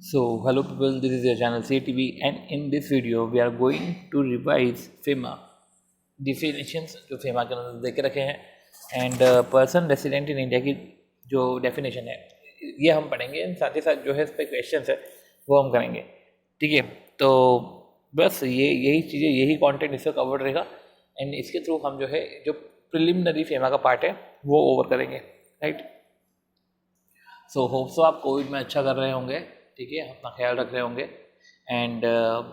So, hello people, this is your channel CTV, and in this video we are going to revise FEMA definitions जो FEMA के अंदर देख के रखे हैं and person resident in India की जो डेफिनेशन है ये हम पढ़ेंगे। साथ ही साथ जो है इस पर क्वेश्चन है वो हम करेंगे। ठीक है, तो बस यही चीज़ें, यही कंटेंट इससे कवर्ड रहेगा एंड इसके थ्रू हम जो है जो प्रिलिमिनरी FEMA का पार्ट है वो ओवर करेंगे। राइट, सो होप सो आप कोविड में अच्छा कर रहे होंगे। ठीक है, अपना ख्याल रख रहे होंगे एंड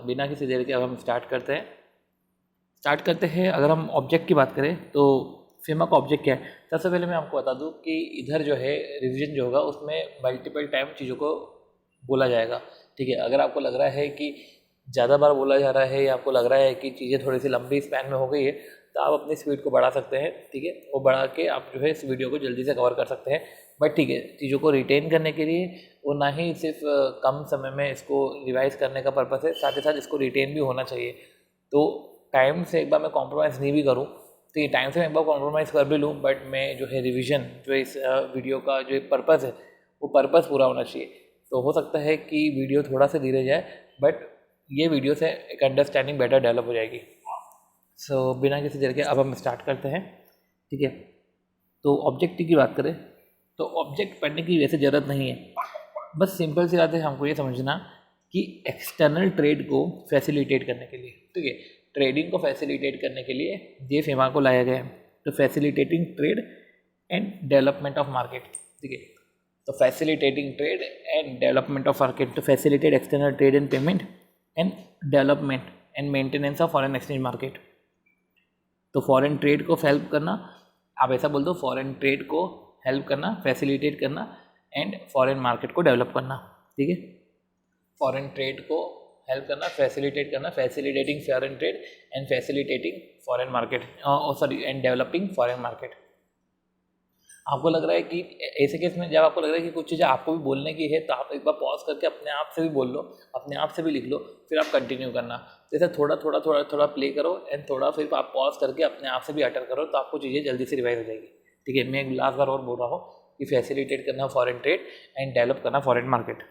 बिना किसी देर के अब हम स्टार्ट करते हैं। अगर हम ऑब्जेक्ट की बात करें तो FEMA का ऑब्जेक्ट क्या है, सबसे पहले मैं आपको बता दूं कि इधर जो है रिवीजन जो होगा उसमें मल्टीपल टाइम चीज़ों को बोला जाएगा। ठीक है, अगर आपको लग रहा है कि ज़्यादा बार बोला जा रहा है या आपको लग रहा है कि चीज़ें थोड़ी सी लंबी स्पैन में हो गई है तो आप अपनी स्पीड को बढ़ा सकते हैं। ठीक है, वो बढ़ा के आप जो है इस वीडियो को जल्दी से कवर कर सकते हैं। बट ठीक है, चीज़ों को रिटेन करने के लिए वो ना ही सिर्फ कम समय में इसको रिवाइज करने का पर्पस है, साथ ही साथ इसको रिटेन भी होना चाहिए। तो टाइम से एक बार मैं कॉम्प्रोमाइज़ नहीं भी करूँ तो ये टाइम से मैं एक बार कॉम्प्रोमाइज़ कर भी लूँ, बट मैं जो है रिवीजन जो इस वीडियो का जो पर्पस है वो पर्पस पूरा होना चाहिए। तो हो सकता है कि वीडियो थोड़ा सा धीरे जाए बट ये वीडियो से एक अंडरस्टैंडिंग बेटर डेवलप हो जाएगी। सो बिना किसी देर के अब हम स्टार्ट करते हैं। ठीक है, तो ऑब्जेक्ट की बात करें तो ऑब्जेक्ट पढ़ने की वैसे ज़रूरत नहीं है, बस सिंपल सी बात है हमको ये समझना कि एक्सटर्नल ट्रेड को फैसिलिटेट करने के लिए, ठीक है, ट्रेडिंग को फैसिलिटेट करने के लिए ये FEMA को लाया गया है। तो facilitating trade and development of market. ठीक है, तो facilitating trade and development of market, तो facilitate external trade and payment and development and maintenance of foreign exchange market. तो फॉरेन ट्रेड को हेल्प करना, आप ऐसा बोल दो, फॉरेन ट्रेड को हेल्प करना, फैसिलिटेट करना एंड फॉरेन मार्केट को डेवलप करना। ठीक है, फॉरेन ट्रेड को हेल्प करना, फैसिलिटेट करना, facilitating foreign trade and facilitating foreign market and developing foreign market. आपको लग रहा है कि ऐसे केस में जब आपको लग रहा है कि कुछ चीज़ें आपको भी बोलने की है तो आप एक बार पॉज करके अपने आप से भी बोल लो, अपने आप से भी लिख लो, फिर आप कंटिन्यू करना। जैसे थोड़ा प्ले करो एंड थोड़ा फिर आप पॉज करके अपने आप से भी अटर करो तो आपको चीज़ें जल्दी से रिवाइज हो जाएगी। ठीक है, मैं एक लास्ट बार और बोल रहा हूँ कि फैसिलिटेट करना फॉरेन ट्रेड एंड डेवलप करना फॉरेन मार्केट।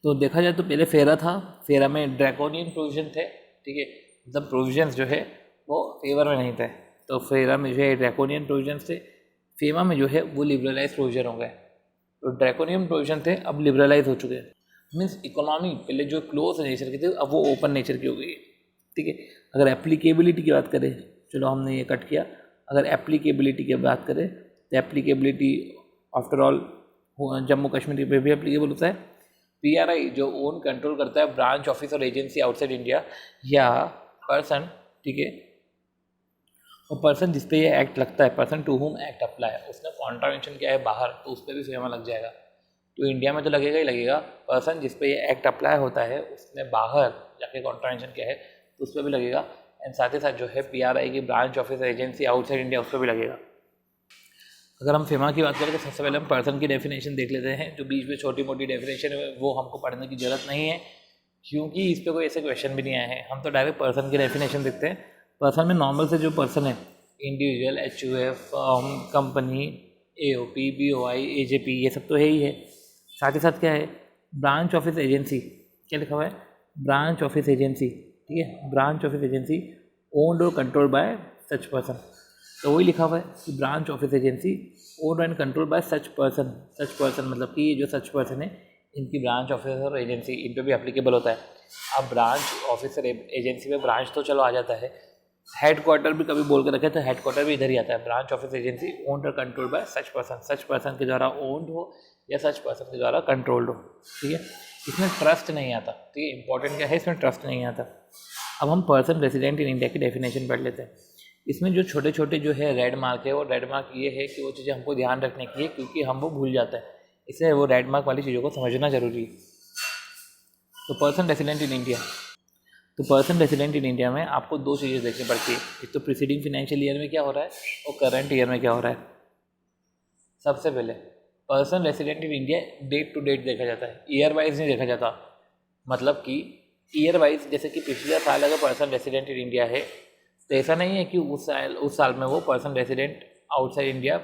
तो देखा जाए तो पहले फेरा था, फेरा में ड्रैकोनियन प्रोविजन थे। ठीक है, मतलब प्रोविजंस जो है वो फेवर में नहीं थे, तो फेरा में जो है ड्रैकोनियन प्रोविजंस थे, FEMA में जो है वो लिबरलाइज प्रोविजन हो गए। तो ड्रैकोनियन प्रोविजन थे अब लिबरलाइज हो चुके हैं। मीन्स इकोनॉमी पहले जो क्लोज नेचर की थी अब वो ओपन नेचर की हो गई है। ठीक है, अगर एप्लीकेबिलिटी की बात करें, चलो हमने ये कट किया, अगर एप्लीकेबिलिटी की बात करें तो applicability after all Jammu Kashmir पे भी एप्लीकेबल होता है। PRI जो ओन कंट्रोल करता है ब्रांच ऑफिस और एजेंसी आउटसाइड इंडिया या पर्सन, ठीक है, और पर्सन जिस पे ये एक्ट लगता है, person to whom act apply, उसने कॉन्ट्रावेंशन किया है बाहर तो उस पर भी FEMA लग जाएगा। तो इंडिया में तो लगेगा ही लगेगा, पर्सन जिस पे ये एक्ट अप्लाई होता है उसने बाहर जाके कॉन्ट्रावेंशन किया है तो उस पर भी लगेगा एंड साथ ही साथ जो है PRI की branch office agency outside India उस पर भी लगेगा। अगर हम FEMA की बात करें तो सबसे पहले हम पर्सन की डेफिनेशन देख लेते हैं। जो बीच में छोटी मोटी डेफिनेशन है वो हमको पढ़ने की ज़रूरत नहीं है क्योंकि इस पर कोई ऐसे क्वेश्चन भी नहीं आए हैं। हम तो डायरेक्ट पर्सन की डेफिनेशन देखते हैं। पर्सन में नॉर्मल से जो पर्सन है, individual, HUF, company, AOP, BOI, AJP, ये सब तो है ही है। साथ ही साथ क्या है, ब्रांच ऑफिस एजेंसी, क्या लिखा हुआ है, ब्रांच ऑफिस एजेंसी। ठीक है, ब्रांच ऑफिस एजेंसी ओन्ड और कंट्रोल बाय सच पर्सन, तो वही लिखा हुआ है कि branch office agency owned and control by such person. Such person मतलब कि ये जो सच पर्सन है इनकी ब्रांच ऑफिस और एजेंसी इन पर भी एप्लीकेबल होता है। अब ब्रांच ऑफिसर एजेंसी में ब्रांच तो चलो आ जाता है, हेड क्वार्टर भी कभी बोल के रखे तो हेड क्वार्टर भी इधर ही आता है। ब्रांच ऑफिस एजेंसी ओन्ड और control by such person, such person के द्वारा ओन्ड हो या सच पर्सन के द्वारा कंट्रोल्ड हो। ठीक है, इसमें ट्रस्ट नहीं आता। ठीक है, इंपॉर्टेंट क्या है, इसमें ट्रस्ट नहीं आता। अब हम पर्सन रेसिडेंट इन इंडिया की डेफिनेशन पढ़ लेते हैं। इसमें जो छोटे छोटे जो है रेड मार्क है, वो रेड मार्क ये है कि वो चीज़ें हमको ध्यान रखने की है क्योंकि हम वो भूल जाते हैं, इसलिए वो रेड मार्क वाली चीज़ों को समझना जरूरी है। तो पर्सन रेसिडेंट इन इंडिया, तो पर्सन रेसिडेंट इन इंडिया में आपको दो चीज़ें देखनी पड़ती है, एक तो प्रीसीडिंग फाइनेंशियल ईयर में क्या हो रहा है और करंट ईयर में क्या हो रहा है। सबसे पहले person resident in India date to date देखा जाता है, ईयर वाइज नहीं देखा जाता। मतलब कि ईयर वाइज, जैसे कि पिछले साल अगर पर्सन रेसिडेंट इन इंडिया है तो ऐसा नहीं है कि उस साल में वो पर्सन रेसिडेंट आउटसाइड इंडिया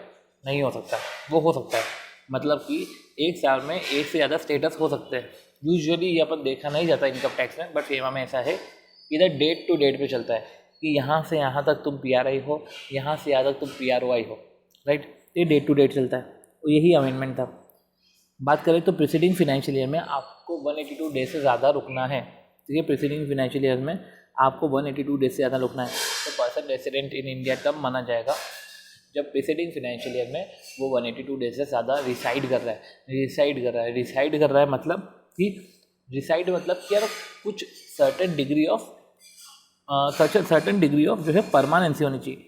नहीं हो सकता, वो हो सकता है। मतलब कि एक साल में एक से ज़्यादा स्टेटस हो सकते हैं। यूजुअली ये अपन देखा नहीं जाता इनकम टैक्स में, बट फेमा में ऐसा है कि इधर डेट टू डेट पे चलता है कि यहाँ से यहाँ तक तुम PRI हो, यहाँ से यहाँ तक तुम PROI हो, राइट। ये डेट टू डेट चलता है, तो यही अमेंडमेंट था। बात करें तो प्रीसीडिंग फाइनेंशियल ईयर में आपको 182 डे से ज़्यादा रुकना है। ठीक है, प्रीसीडिंग फाइनेंशियल ईयर में आपको 182 डे से ज़्यादा रुकना है। तो पर्सन रेसिडेंट इन इंडिया तब माना जाएगा जब प्रीसीडिंग फाइनेंशियल ईयर में वो 182 डे से ज़्यादा रिसाइड कर रहा है मतलब कि रिसाइड मतलब कि यार कुछ सर्टेन डिग्री ऑफ जो है परमानेंसी होनी चाहिए,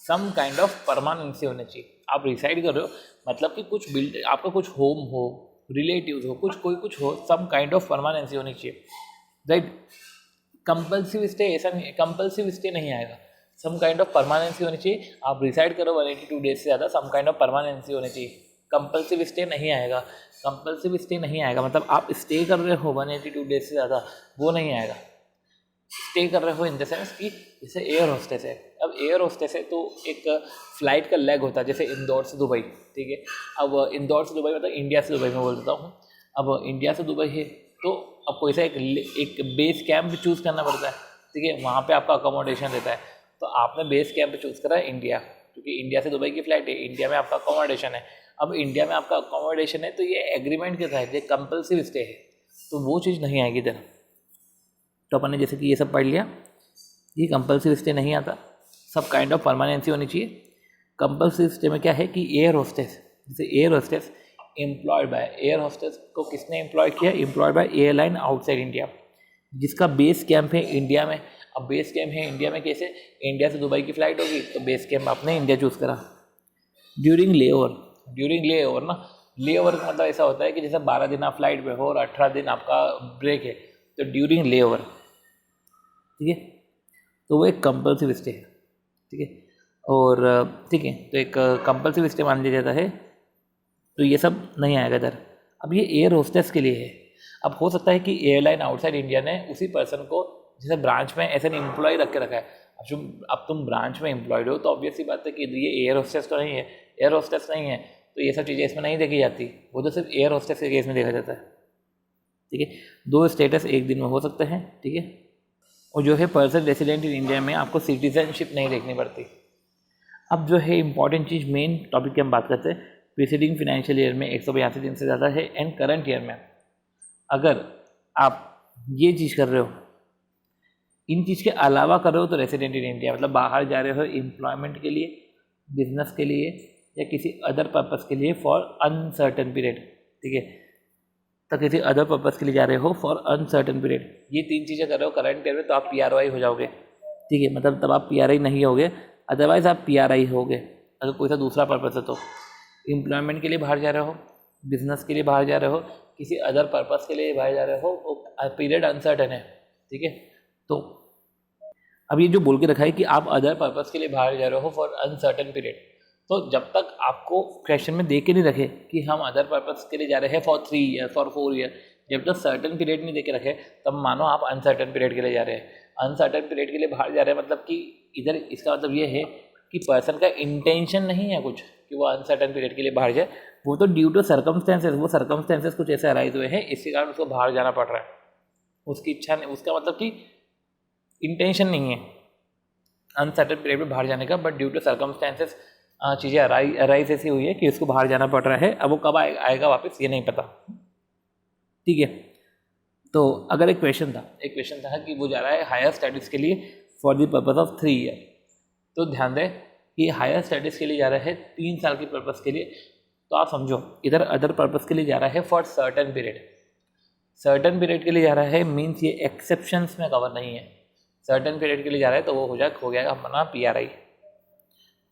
सम काइंड ऑफ परमानेंसी होनी चाहिए। आप रिसाइड कर रहे हो मतलब कि कुछ बिल्ड, आपका कुछ होम हो, रिलेटिव्स हो, कुछ हो, सम काइंड ऑफ परमानेंसी होनी चाहिए, राइट। कंपल्सिव स्टे नहीं आएगा, सम काइंड ऑफ परमानेंसी होनी चाहिए। आप रिसाइड करो 182 डेज से ज़्यादा, सम काइंड ऑफ परमानेंसी होनी चाहिए। कंपल्सिव स्टे नहीं आएगा मतलब आप स्टे कर रहे हो 182 डेज से ज़्यादा, वो नहीं आएगा। स्टे कर रहे हो इन द सेंस कि जैसे एयर होस्टेस है, अब एयर होस्टेस है तो एक फ्लाइट का लेग होता है, जैसे इंदौर से दुबई, ठीक है। अब इंदौर से दुबई मतलब इंडिया से दुबई में बोल देता हूँ। अब इंडिया से दुबई है तो अब कोई सा एक बेस कैंप चूज़ करना पड़ता है, ठीक है। वहाँ पे आपका अकोमोडेशन रहता है, तो आपने बेस कैंप चूज़ करा है इंडिया, क्योंकि इंडिया से दुबई की फ़्लाइट है, इंडिया में आपका अकोमोडेशन है। अब इंडिया में आपका अकोमोडेशन है तो ये एग्रीमेंट के तहत ये कंपल्सिव स्टे है, तो वो चीज़ नहीं आएगी इधर। तो अपन ने जैसे कि ये सब पढ़ लिया, ये कंपल्सिव स्टे नहीं आता, सब काइंड ऑफ परमानेंसी होनी चाहिए। कंपल्सिव स्टे में क्या है कि एयर होस्टेस, जैसे air hostess employed by, air hostess को किसने एम्प्लॉय किया? Employed by airline outside India, जिसका बेस कैंप है इंडिया में। अब बेस कैंप है इंडिया में कैसे? इंडिया से दुबई की फ़्लाइट होगी तो बेस कैंप आपने इंडिया चूज़ करा। ड्यूरिंग ले ओवर ना, ले ओवर का मतलब ऐसा होता है कि जैसे 12 दिन आप फ्लाइट पे हो और 18 दिन आपका ब्रेक है, तो ड्यूरिंग ले ओवर, ठीक है, तो वो एक कंपल्सिव स्टे है, ठीक है। और ठीक है, तो एक कंपल्सिव स्टे मान लिया जाता है, तो ये सब नहीं आएगा इधर। अब ये एयर होस्टेस के लिए है। अब हो सकता है कि एयरलाइन आउटसाइड इंडिया ने उसी पर्सन को जैसे ब्रांच में ऐसे एम्प्लॉय रख के रखा है। अब तुम ब्रांच में एम्प्लॉयड हो तो ऑब्वियस सी बात है कि ये एयर होस्टेस तो नहीं है, एयर होस्टेस नहीं है, तो ये सब चीज़ें इसमें नहीं देखी जाती, वो तो सिर्फ एयर होस्टेस के केस में देखा जाता है, ठीक है। 2 स्टेटस एक दिन में हो सकते हैं, ठीक है। और जो है पर्सन रेसिडेंट इन इंडिया में आपको सिटीजनशिप नहीं देखनी पड़ती। अब जो है इंपॉर्टेंट चीज़, मेन टॉपिक की हम बात करते हैं, प्रीसीडिंग फाइनेंशियल ईयर में 182 दिन से ज़्यादा है, एंड करंट ईयर में अगर आप ये चीज़ कर रहे हो, इन चीज़ के अलावा कर रहे हो तो रेसिडेंट इन इंडिया, मतलब बाहर जा रहे हो एम्प्लॉयमेंट के लिए, बिजनेस के लिए या किसी अदर पर्पस के लिए फॉर अनसर्टन पीरियड, ठीक है, तो किसी अदर पर्पस के लिए जा रहे हो फॉर अनसर्टन पीरियड, ये 3 चीज़ें कर रहे हो करंट ईयर में, तो आप PROI हो जाओगे, ठीक है। मतलब तब आप PRI नहीं होगे, अदरवाइज आप PRI होगे अगर कोई सा दूसरा पर्पस है तो। एम्प्लॉयमेंट के लिए बाहर जा रहे हो, बिजनेस के लिए बाहर जा रहे हो, किसी अदर पर्पस के लिए बाहर जा रहे हो, पीरियड अनसर्टन है, ठीक है। तो अब ये जो बोल के रखा है कि आप अदर पर्पस के लिए बाहर जा रहे हो फॉर अनसर्टन पीरियड, तो जब तक आपको क्वेश्चन में दे के नहीं रखे कि हम अदर पर्पस के लिए जा रहे हैं फॉर 3 ईयर फॉर 4 ईयर, जब तक सर्टन पीरियड नहीं दे के रखे तब मानो आप अनसर्टन पीरियड के लिए जा रहे हैं। अनसर्टन पीरियड के लिए बाहर जा रहे हैं मतलब कि इधर इसका मतलब ये है कि पर्सन का इंटेंशन नहीं है कुछ कि वो अनसर्टन पीरियड के लिए बाहर जाए, वो तो ड्यू टू सर्कमस्टेंसेस, वो सर्कमस्टेंसेस कुछ ऐसे अराइज हुए हैं इसके कारण उसको बाहर जाना पड़ रहा है, उसकी इच्छा नहीं, उसका मतलब कि इंटेंशन नहीं है अनसर्टन पीरियड में बाहर जाने का, बट ड्यू टू सर्कमस्टेंसेस चीज़ें अराइज ऐसी हुई है कि उसको बाहर जाना पड़ रहा है। अब वो कब आएगा वापस ये नहीं पता, ठीक है। तो अगर एक क्वेश्चन था कि वो जा रहा है हायर स्टडीज़ के लिए for the purpose of 3 year, तो ध्यान दें कि हायर स्टडीज़ के लिए जा रहा है 3 साल के पर्पस के लिए, तो आप समझो इधर अदर पर्पस के लिए जा रहा है for certain period, certain period के लिए जा रहा है मीन्स ये एक्सेप्शंस में कवर नहीं है, सर्टन पीरियड के लिए जा रहा है तो वो हो गया अपना PRI।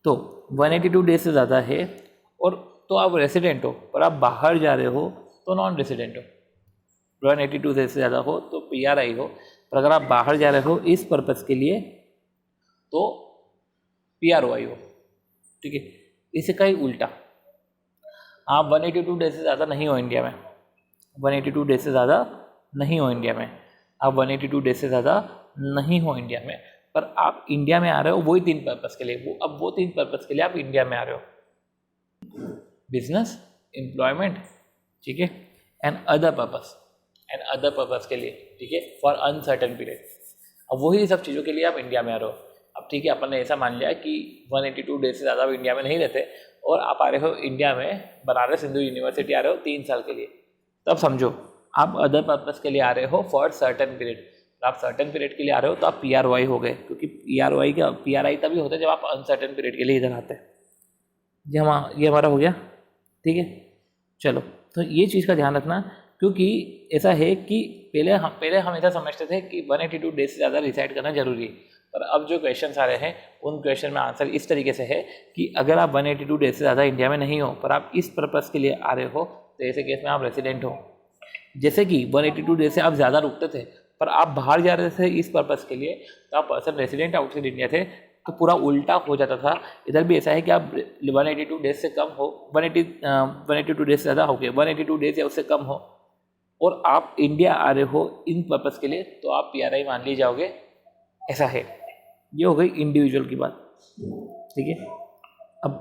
तो 182 डेज से ज़्यादा है और तो आप रेसिडेंट हो, पर आप बाहर जा रहे हो तो नॉन रेसिडेंट हो। 182 डेज से ज़्यादा हो तो PRI हो, पर अगर आप बाहर जा रहे हो इस पर्पस के लिए तो PROI हो, ठीक है। इसे का ही उल्टा, आप 182 डेज से ज़्यादा नहीं हो इंडिया में, 182 डेज से ज़्यादा नहीं हो इंडिया में, आप 182 डेज से ज़्यादा नहीं हो इंडिया में, पर आप इंडिया में आ रहे हो वही 3 पर्पस के लिए, वो 3 पर्पस के लिए आप इंडिया में आ रहे हो, बिजनेस, एम्प्लॉयमेंट, ठीक है, एंड अदर पर्पस के लिए, ठीक है, फॉर अनसर्टेन पीरियड। अब वही सब चीज़ों के लिए आप इंडिया में आ रहे हो। अब ठीक है, अपन ने ऐसा मान लिया कि 182 डेज से ज़्यादा आप इंडिया में नहीं रहते और आप आ रहे हो इंडिया में, बनारस हिंदू यूनिवर्सिटी आ रहे हो 3 साल के लिए, तब समझो आप अदर पर्पस के लिए आ रहे हो फॉर सर्टेन पीरियड। आप सर्टेन पीरियड के लिए आ रहे हो तो आप PRY हो गए, क्योंकि PRI तभी होता है जब आप अनसर्टेन पीरियड के लिए इधर आते हैं। ये हमारा हो गया, ठीक है। चलो, तो ये चीज़ का ध्यान रखना, क्योंकि ऐसा है कि पहले हम ऐसा समझते थे कि 182 डेज से ज़्यादा रिसाइड करना जरूरी है, पर अब जो क्वेश्चन आ रहे हैं उन क्वेश्चन में आंसर इस तरीके से है कि अगर आप 182 डेज से ज़्यादा इंडिया में नहीं हो पर आप इस पर्पज़ के लिए आ रहे हो, तो ऐसे केस में आप रेसिडेंट हो। जैसे कि 182 डेज से आप ज़्यादा रुकते थे पर आप बाहर जा रहे थे इस पर्पज़ के लिए, तो आप पर्सन रेसिडेंट आउटसाइड इंडिया थे, तो पूरा उल्टा हो जाता था। इधर भी ऐसा है कि आप 182 डेज से कम हो, 182 डेज से ज़्यादा हो गए, 182 डेज या उससे कम हो और आप इंडिया आ रहे हो इन पर्पज़ के लिए, तो आप PRI मान लिए जाओगे, ऐसा है। ये हो गई इंडिविजुअल की बात, ठीक है। अब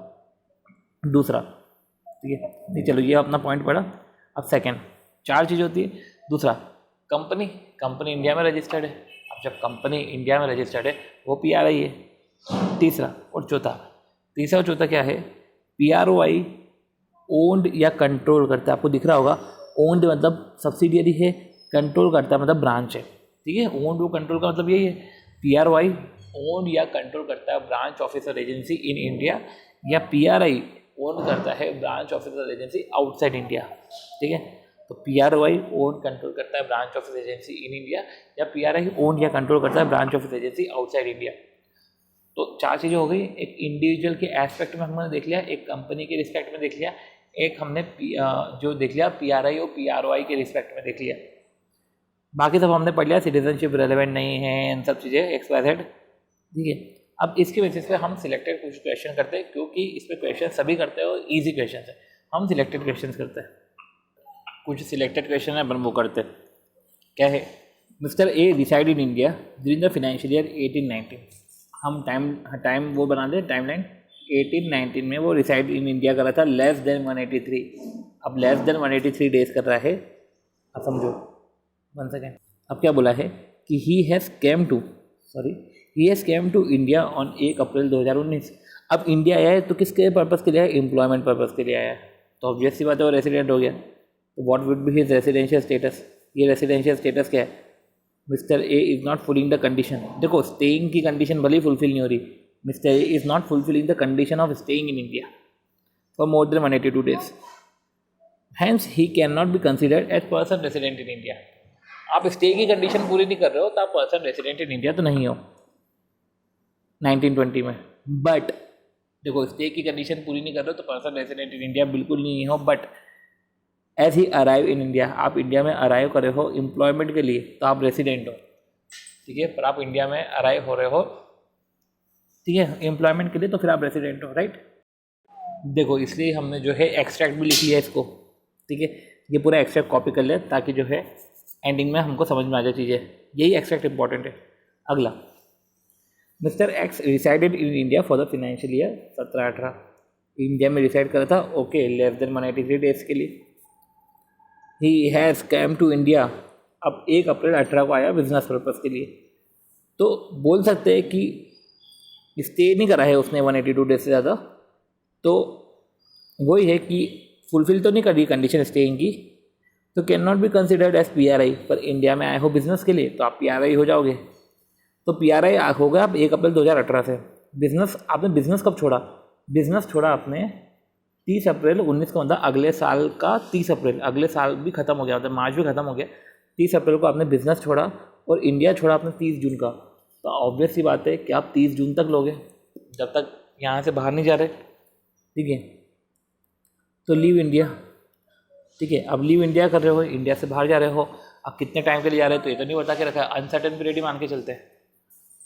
दूसरा, ठीक है, नहीं चलो ये अपना पॉइंट पड़ा। अब सेकंड, 4 चीज़ होती है। दूसरा, कंपनी इंडिया में रजिस्टर्ड है। अब जब कंपनी इंडिया में रजिस्टर्ड है वो PRI है। तीसरा और चौथा क्या है, PROI ओन्ड या कंट्रोल करता है। आपको दिख रहा होगा, ओन्ड मतलब सब्सिडियरी है, कंट्रोल करता है मतलब ब्रांच है, ठीक है। ओन्ड और कंट्रोल का मतलब यही है। PROI ओन्ड या कंट्रोल करता है branch officer agency in India, या PRI ओन करता है branch officer agency outside India, ठीक है। तो PROI ओन कंट्रोल करता है branch office agency in India, या PRI ओन या कंट्रोल करता है branch office agency outside India. तो 4 चीज़ें हो गई। एक इंडिविजुअल के एस्पेक्ट में हमने देख लिया, एक कंपनी के रिस्पेक्ट में देख लिया, एक हमने जो देख लिया PRI और PROI के रिस्पेक्ट में देख लिया। बाकी सब हमने पढ़ लिया, सिटीजनशिप रेलेवेंट नहीं है, इन सब चीज़ें XYZ, ठीक है। अब इसके बेसिस पे हम सिलेक्टेड कुछ क्वेश्चन करते हैं, क्योंकि इस पर क्वेश्चन सभी करते हैं और इजी क्वेश्चन है, हम सिलेक्टेड क्वेश्चन करते हैं। कुछ सिलेक्टेड क्वेश्चन है अपन वो करते हैं। क्या है, mister A reside in India during the financial year 18-19। हम टाइम वो बना दें, टाइमलाइन 18-19 में वो रिसाइड इन इंडिया कर रहा था, लेस देन 183। अब लेस देन 183 डेज कर रहा है। अब समझो, 1 सेकेंड, अब क्या बोला है कि he has came to India on 1 April 2019। अब इंडिया आया है तो किसके पर्पज़ के लिए आया, एम्प्लॉयमेंट पर्पज़ के लिए आया है, तो ऑब्वियस सी बात है वो रेसिडेंट हो गया। तो what would be his residential status, ये रेसिडेंशियल स्टेटस क्या है, mister A is not fulling the condition. देखो, स्टेइंग की कंडीशन भले ही फुलफिल नहीं हो रही, mister A is not fulfilling the condition of staying in India for more than 182 days, hence he can not be considered as person resident in India. आप stay की condition पूरी नहीं कर रहे हो तो आप पर्सन रेसिडेंट इन इंडिया तो नहीं हो 1920 में। बट देखो, स्टे की कंडीशन पूरी नहीं कर रहे हो तो पर्सन रेसिडेंट इन इंडिया बिल्कुल नहीं हो। But as he arrive in India, आप इंडिया में अराइव कर रहे हो एम्प्लॉयमेंट के लिए तो आप रेसिडेंट हो, ठीक है। पर आप इंडिया में अराइव हो रहे हो, ठीक है, एम्प्लॉयमेंट के लिए, तो फिर आप रेसिडेंट हो, राइट। देखो, इसलिए हमने जो है एक्सट्रैक्ट भी लिख लिया इसको, ठीक है। ये पूरा एक्सट्रैक्ट कॉपी कर ले ताकि जो है एंडिंग में हमको समझ में आ जाए चीज़ें, यही एक्सट्रैक्ट इंपॉर्टेंट है। अगला, mister X resided in India for the financial year 17-18। India में रिसाइड करा था, ओके, लेस देन 183 डेज के लिए। He has come to India, अब 1 अप्रैल 18 को आया बिजनेस पर्पज़ के लिए, तो बोल सकते हैं कि स्टे नहीं करा है उसने 182 डेज से ज़्यादा, तो वही है कि फुलफिल तो नहीं कर रही कंडीशन स्टेइंग की, तो can not be considered as PRI। पर इंडिया में आए हो बिजनेस के लिए तो आप PRI हो जाओगे। तो PRI हो गया आप 1 अप्रैल 2018 से। बिजनेस, आपने बिजनेस कब छोड़ा, बिजनेस छोड़ा आपने 30 अप्रैल 19 को, मतलब अगले साल का 30 अप्रैल, अगले साल भी खत्म हो गया, मतलब मार्च भी खत्म हो गया, 30 अप्रैल को आपने बिजनेस छोड़ा और इंडिया छोड़ा आपने 30 जून का। तो ऑब्वियस सी बात है कि आप 30 जून तक लोगे, जब तक यहाँ से बाहर नहीं जा रहे, ठीक है। तो लीव इंडिया, ठीक है। अब लीव इंडिया कर रहे हो, इंडिया से बाहर जा रहे हो, अब कितने टाइम के लिए जा रहे हो तो ये तो नहीं बता के रखा है, अनसर्टेन पीरियड ही मान के चलते हैं।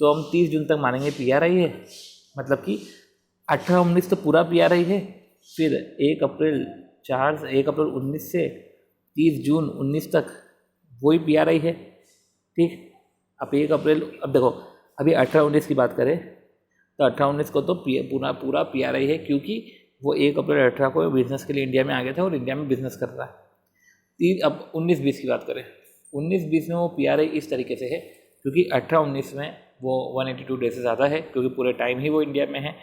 तो हम 30 जून तक मानेंगे PRI है, मतलब कि 18-19 तो पूरा PRI है, फिर 1 अप्रैल 19 से 30 जून 19 तक वही PRI है, ठीक। अब 1 अप्रैल, अब देखो अभी 18-19 की बात करें तो 18-19 को तो पूरा PRI है, क्योंकि वो 1 अप्रैल 2018 को बिज़नेस के लिए इंडिया में आ गया था और इंडिया में बिज़नेस कर रहा है। अब 19-20 की बात करें, 19-20 में वो PRI इस तरीके से है क्योंकि 18-19 में वो 182 डेज से ज़्यादा है क्योंकि पूरे टाइम ही वो इंडिया में है।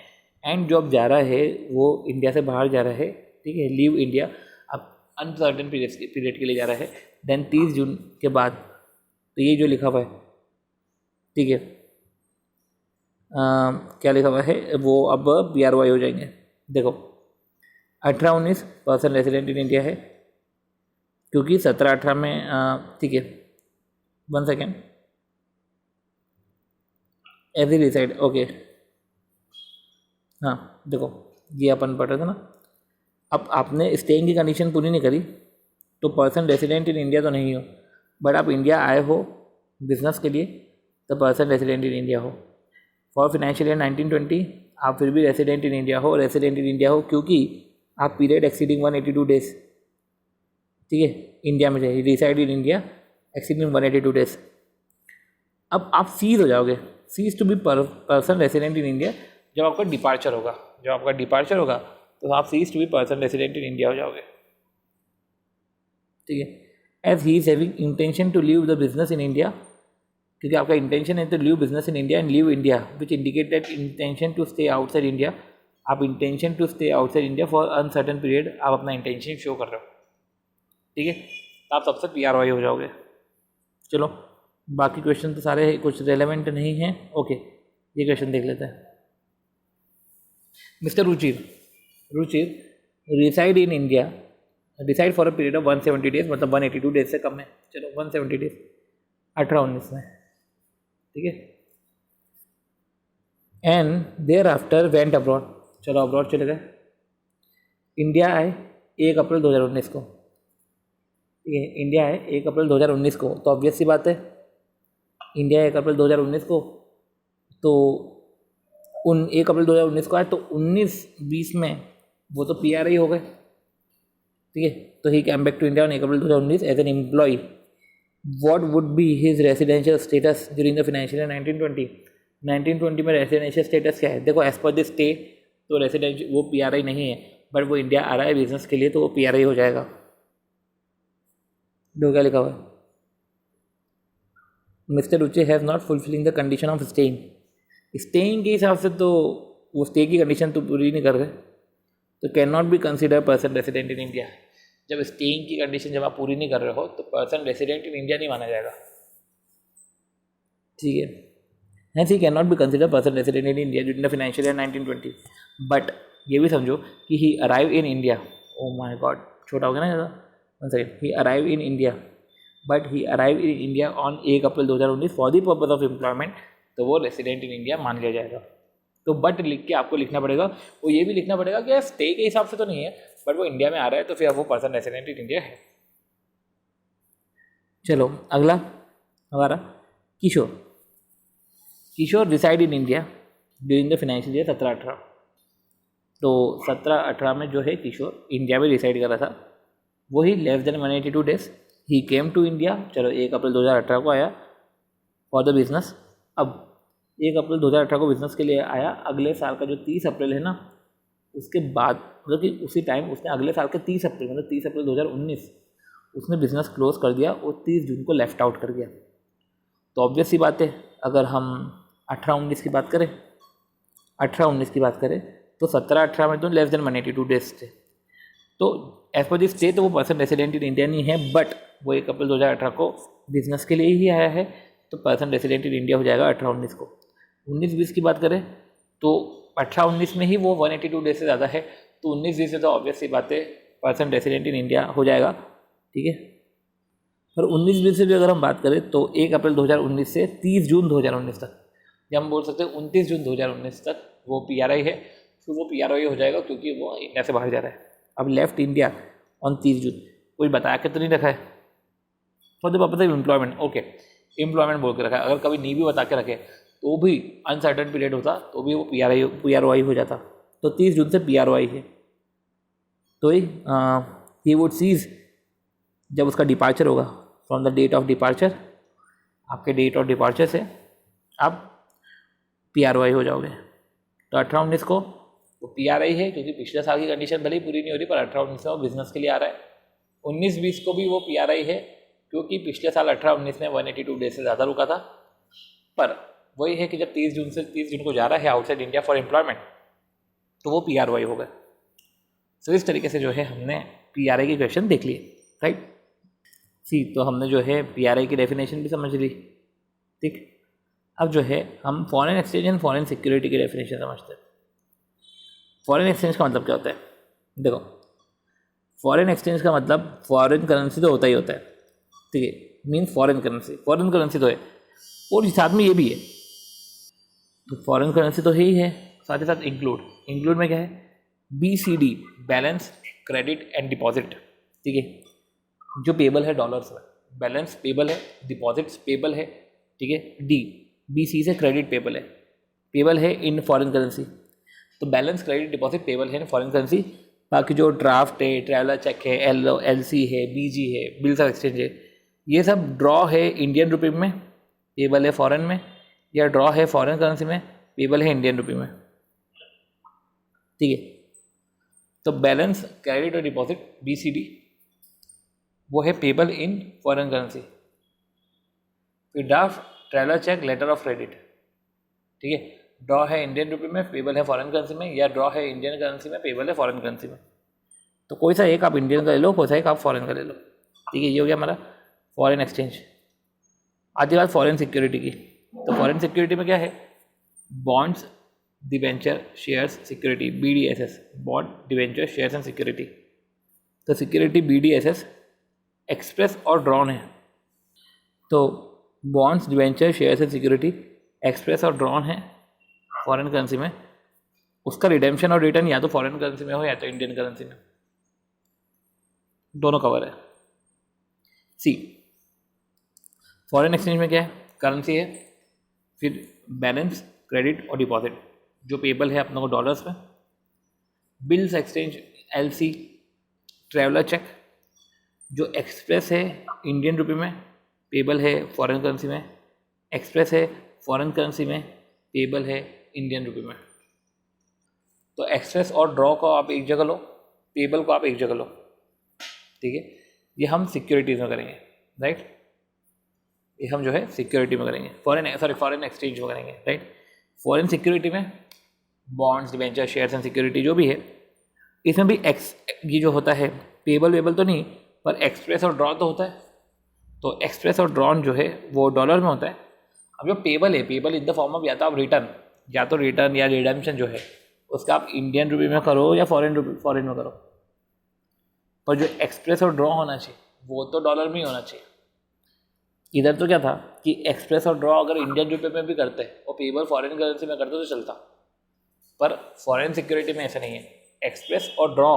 एंड जो अब जा रहा है वो इंडिया से बाहर जा रहा है, ठीक है, लीव इंडिया, अब अनसर्टन पीरियड के लिए जा रहा है। देन 30 जून के बाद, तो ये जो लिखा हुआ है, ठीक है, क्या लिखा हुआ है, वो अब PRY हो जाएंगे। देखो 18-19 पर्सन रेसिडेंट इन इंडिया है क्योंकि 17-18 में, ठीक है, 1 सेकेंड, एवरी रिसाइड, ओके, हाँ देखो ये अपन पढ़ रहे थे ना। अब आपने स्टेइंग की कंडीशन पूरी नहीं करी तो पर्सन रेसिडेंट इन इंडिया तो नहीं हो, बट आप इंडिया आए हो बिजनेस के लिए तो पर्सन रेसिडेंट इन इंडिया हो। फॉर फाइनेंशियल ईयर 1920 आप फिर भी रेसिडेंट इन इंडिया हो, रेसिडेंट इन इंडिया हो क्योंकि आप पीरियड एक्सीडिंग 182 डेज, ठीक है, इंडिया में चाहिए, reside in India exceeding 182 days. अब आप सीज हो जाओगे, cease to be person resident in India जब आपका डिपार्चर होगा, जब आपका डिपार्चर होगा तो आप cease to be person resident in India हो जाओगे, ठीक है। As he is having intention to leave the business in India, क्योंकि आपका इंटेंशन है तो leave business in India and leave India which indicate that intention to stay outside India. आप intention to stay outside India for uncertain period, आप अपना intention show कर रहे हो, ठीक है, तो आप सबसे PRY हो जाओगे। चलो बाकी क्वेश्चन तो सारे कुछ रेलेवेंट नहीं हैं, ओके, ये क्वेश्चन देख लेते हैं। Mister Ruchir reside in India, decide for a period of 170 days, मतलब 182 डेज से कम है, चलो 170 डेज 18-19 में, ठीक है। And there after went abroad, चलो अब्रॉड चले गए, इंडिया आए 1 अप्रैल 2019 को, ठीक है, इंडिया आए 1 अप्रैल 2019 को, तो ऑब्वियस सी बात है इंडिया 1 अप्रैल 2019 को, तो 1 अप्रैल 2019 को आए तो 19-20 में वो तो PRI हो गए, ठीक है। तो he came back to India on 1 April 2019 as an employ. What would be his residential status during the financial year 1920? 1920 में रेसिडेंशियल स्टेटस क्या है? देखो एज पर द स्टे तो रेसिडेंशियल वो PRI नहीं है, बट वो इंडिया आ रहा है बिजनेस के लिए तो वो PRI हो जाएगा। दो क्या लिखा हुआ है? Mister Ruchi has not fulfilling the condition of staying. Staying के हिसाब से तो वो स्टे की कंडीशन तो पूरी नहीं कर रहे, तो can not be consider person resident in India. जब स्टेइंग की कंडीशन जब आप पूरी नहीं कर रहे हो तो पर्सन रेसिडेंट इन इंडिया नहीं माना जाएगा, ठीक है। Hence he can not be consider person resident in India during the financial year 1920। But ये भी समझो कि he arrive in India, oh my god छोटा हो गया ना ज़्यादा, one second, he arrive in India, but he arrive in India on 1 April 2019 for the purpose of employment, तो वो रेसिडेंट इन इंडिया मान लिया जाएगा। तो बट लिख के आपको लिखना पड़ेगा, वो ये भी लिखना पड़ेगा कि स्टे के हिसाब से तो नहीं है, बट वो इंडिया में आ रहा है तो फिर वो पर्सन रेसिडेंट इन इंडिया है। चलो अगला हमारा Kishore reside in India during the financial year 17-18। तो 17-18 में जो है किशोर इंडिया में रिसाइड कर रहा था, वही less than 182 days he came to India. चलो 1 अप्रैल 2018 को आया फॉर द बिजनेस। अब 1 अप्रैल 2018 को बिजनेस के लिए आया, अगले साल का जो 30 अप्रैल है ना, उसके बाद मतलब कि उसी टाइम उसने अगले साल के 30 अप्रैल मतलब 30 अप्रैल 2019 उसने बिज़नेस क्लोज कर दिया और 30 जून को लेफ्ट आउट कर गया। तो ऑब्वियस सी बात है, अगर हम 18-19 की बात करें, 18-19 की बात करें तो 17-18 में तो लेस देन 182 डेज थे। तो एज पर दिस स्टे तो वो पर्सन रेसिडेंट इन इंडिया नहीं है, बट वो 1 अप्रैल 2018 को बिजनेस के लिए ही आया है, तो पर्सन रेसिडेंट इन इंडिया हो जाएगा 18-19 को। 19-20 की बात करें तो 18-19 में ही वो 182 डेज से ज़्यादा है, तो 19-20 से तो ऑब्वियस सी बात है पर्सन रेसिडेंट इन इंडिया हो जाएगा, ठीक है। और 19-20 से भी अगर हम बात करें तो 1 अप्रैल 2019 से 30 जून 2019 तक, या हम बोल सकते हैं 29 जून 2019 तक वो PRI है, फिर वो PRI हो जाएगा क्योंकि वो इंडिया से बाहर जा रहा है। अब लेफ्ट इंडिया ऑन 30 जून, कोई बताया कि तो नहीं रखा है for the purpose of employment, okay employment बोल के रखा है। अगर कभी नहीं भी बता के रखे तो भी अनसर्टन पीरियड होता तो भी वो PRY हो जाता, तो 30 जून से PRY है। तो ही वुड सीज जब उसका डिपार्चर होगा from the date of departure, आपके डेट ऑफ डिपार्चर से आप PRY हो जाओगे। तो 18-19 को वो PRI है क्योंकि पिछले साल की कंडीशन भले ही पूरी नहीं हो रही पर 18-19 में वो बिजनेस के लिए आ रहा है। 19-20 को भी वो PRI है क्योंकि पिछले साल 18-19 में 182 डेज से ज़्यादा रुका था। पर वही है कि जब 30 जून को जा रहा है आउटसाइड इंडिया फॉर एम्प्लॉयमेंट तो वो PRY हो गए। तो इस तरीके से जो है हमने PRI के क्वेश्चन देख लिए, राइट। तो हमने जो है PRI की डेफिनेशन भी समझ ली, ठीक। अब जो है हम foreign exchange and foreign security की डेफिनेशन समझते हैं। फॉरेन एक्सचेंज का मतलब क्या होता है? देखो, फॉरेन एक्सचेंज का मतलब फॉरेन करेंसी तो होता ही होता है, ठीक है, मीन्स फॉरेन करेंसी तो है और साथ में ये भी है। तो फॉरेन करेंसी तो है ही है, साथ ही साथ इंक्लूड में क्या है? BCD, balance credit and deposit, ठीक है, जो पेबल है डॉलर्स में, बैलेंस पेबल है, डिपॉजिट्स पेबल है, ठीक है। BC से क्रेडिट पेबल है इन फॉरेन करेंसी। तो बैलेंस क्रेडिट डिपॉजिट पेबल है इन फॉरेन करेंसी। बाकी जो ड्राफ्ट है, ट्रैवलर चेक है, LC है, BG है, बिल्स ऑफ एक्सचेंज है, ये सब ड्रॉ है इंडियन रुपी में, पेबल है फॉरेन में, या ड्रॉ है फॉरेन करेंसी में, पेबल है इंडियन रुपी में, ठीक है। तो बैलेंस क्रेडिट और डिपॉजिट BCD वो है पेबल इन फॉरेन करेंसी। फिर draft, traveller cheque, letter of credit, ठीक है, ड्रॉ है इंडियन रुपी में, पेबल है फॉरेन करेंसी में, या ड्रॉ है इंडियन करेंसी में, पेबल है फॉरेन करेंसी में। तो कोई सा एक आप इंडियन का ले लो, कोई सा एक आप फॉरेन का ले लो, ठीक है। ये हो गया हमारा फॉरेन एक्सचेंज। आती बात फॉरेन सिक्योरिटी की। तो फॉरेन सिक्योरिटी में क्या है? Bonds, debenture, shares, security, BDSS, bond, debenture, shares and security. तो सिक्योरिटी BDSS एक्सप्रेस और ड्रॉन है। तो bonds, debenture, shares and security express और ड्रॉन है फॉरेन करेंसी में। उसका रिडेम्पशन और रिटर्न या तो फॉरेन करेंसी में हो या तो इंडियन करेंसी में, दोनों कवर है। फॉरेन एक्सचेंज में क्या है? करेंसी है, फिर बैलेंस, क्रेडिट और डिपॉजिट जो पेबल है अपने को डॉलर्स में, bills exchange, LC, traveller cheque जो एक्सप्रेस है इंडियन रुपी में, पेबल है फॉरेन करेंसी में, एक्सप्रेस है फॉरेन करेंसी में, पेबल है इंडियन रुपी में। तो एक्सप्रेस और ड्रॉ को आप एक जगह लो, पेबल को आप एक जगह लो, ठीक है। ये हम सिक्योरिटीज़ में करेंगे, राइट। ये हम जो है सिक्योरिटी में करेंगे, फॉरेन एक्सचेंज में करेंगे, राइट। फॉरेन सिक्योरिटी में bonds, debenture, shares and security जो भी है, इसमें भी ये जो होता है पेबल तो नहीं, पर एक्सप्रेस और ड्रॉ तो होता है। तो एक्सप्रेस और ड्रॉन जो है वो डॉलर में होता है। अब जो पेबल है, payable in the form of या तो रिटर्न या रिडेम्पशन जो है उसका आप इंडियन रुपी में करो या फॉरेन में करो, पर जो एक्सप्रेस और ड्रॉ होना चाहिए वो तो डॉलर में ही होना चाहिए। इधर तो क्या था कि एक्सप्रेस और ड्रॉ अगर इंडियन रुपये में भी करते और पेबल फॉरेन करेंसी में करते तो चलता, पर फॉरेन सिक्योरिटी में ऐसा नहीं है। एक्सप्रेस और ड्रॉ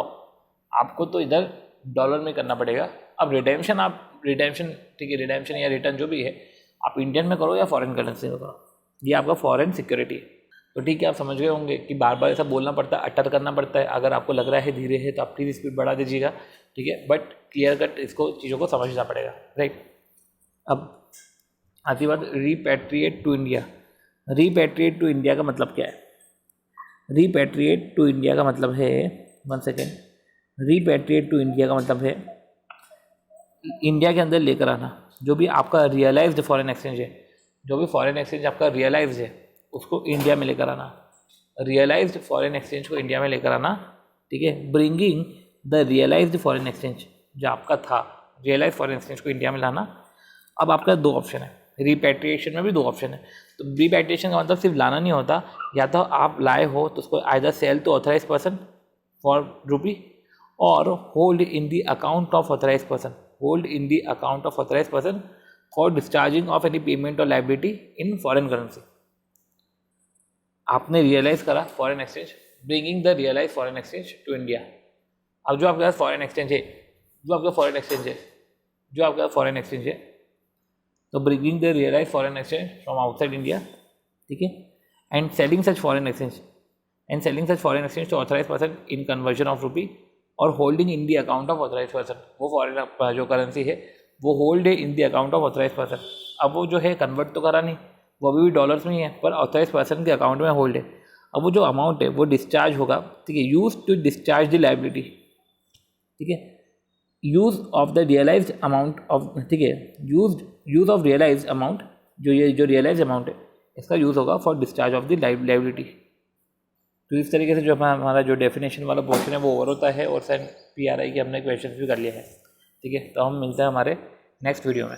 आपको तो इधर डॉलर में करना पड़ेगा। अब रिडेम्पशन ठीक है, रिडेम्पशन या रिटर्न जो भी है आप इंडियन में करो या फॉरेन करेंसी में करो, ये आपका फॉरेन सिक्योरिटी है। तो ठीक है, आप समझ गए होंगे कि बार बार ऐसा बोलना पड़ता है, अटर करना पड़ता है। अगर आपको लग रहा है धीरे है तो आप प्लीज़ स्पीड बढ़ा दीजिएगा, ठीक है, बट क्लियर कट इसको चीज़ों को समझना पड़ेगा, राइट। अब आती बात रीपैट्रिएट टू इंडिया। रीपैट्रिएट टू इंडिया का मतलब क्या है? रीपैट्रिएट टू इंडिया का मतलब है, रीपैट्रिएट टू इंडिया का मतलब है इंडिया के अंदर लेकर आना जो भी आपका रियलाइज्ड फॉरेन एक्सचेंज है, जो भी फॉरेन एक्सचेंज आपका रियलाइज्ड है उसको इंडिया में लेकर आना। रियलाइज्ड फॉरेन एक्सचेंज को इंडिया में लेकर आना, ठीक है। Bringing the realised foreign exchange जो आपका था, रियलाइज्ड फॉरेन एक्सचेंज को इंडिया में लाना। अब आपका दो ऑप्शन है, रिपैट्रिएशन में भी दो ऑप्शन है। तो रिपैट्रिएशन का मतलब सिर्फ लाना नहीं होता, या तो आप लाए हो तो उसको either sell to authorise person for rupee or hold in the account of authorise person, for discharging of any payment or liability in foreign currency. आपने रियलाइज करा foreign exchange, bringing the realise foreign exchange to India. अब जो आपके पास foreign exchange है, तो bringing the realise foreign exchange from outside India, ठीक है, and selling such foreign exchange to authorise person in conversion of rupee और holding in the account of authorise person. वो फॉरेन जो करेंसी है वो hold है in the account of authorise person. अब वो जो है कन्वर्ट तो करा नहीं, वो अभी भी डॉलर्स में ही है, पर ऑथराइज पर्सन के अकाउंट में होल्ड है। अब वो जो अमाउंट है वो डिस्चार्ज होगा, ठीक है, use to discharge the liability, ठीक है, use of the realised amount of, ठीक है, यूज ऑफ रियलाइज्ड अमाउंट, जो रियलाइज अमाउंट है इसका यूज़ होगा for discharge of the liability. तो इस तरीके से जो हमारा जो डेफिनेशन वाला पोर्शन है वो ओवर होता है और साइन PRI के हमने क्वेश्चन भी कर लिया है, ठीक है। तो हम मिलते हैं हमारे नेक्स्ट वीडियो में।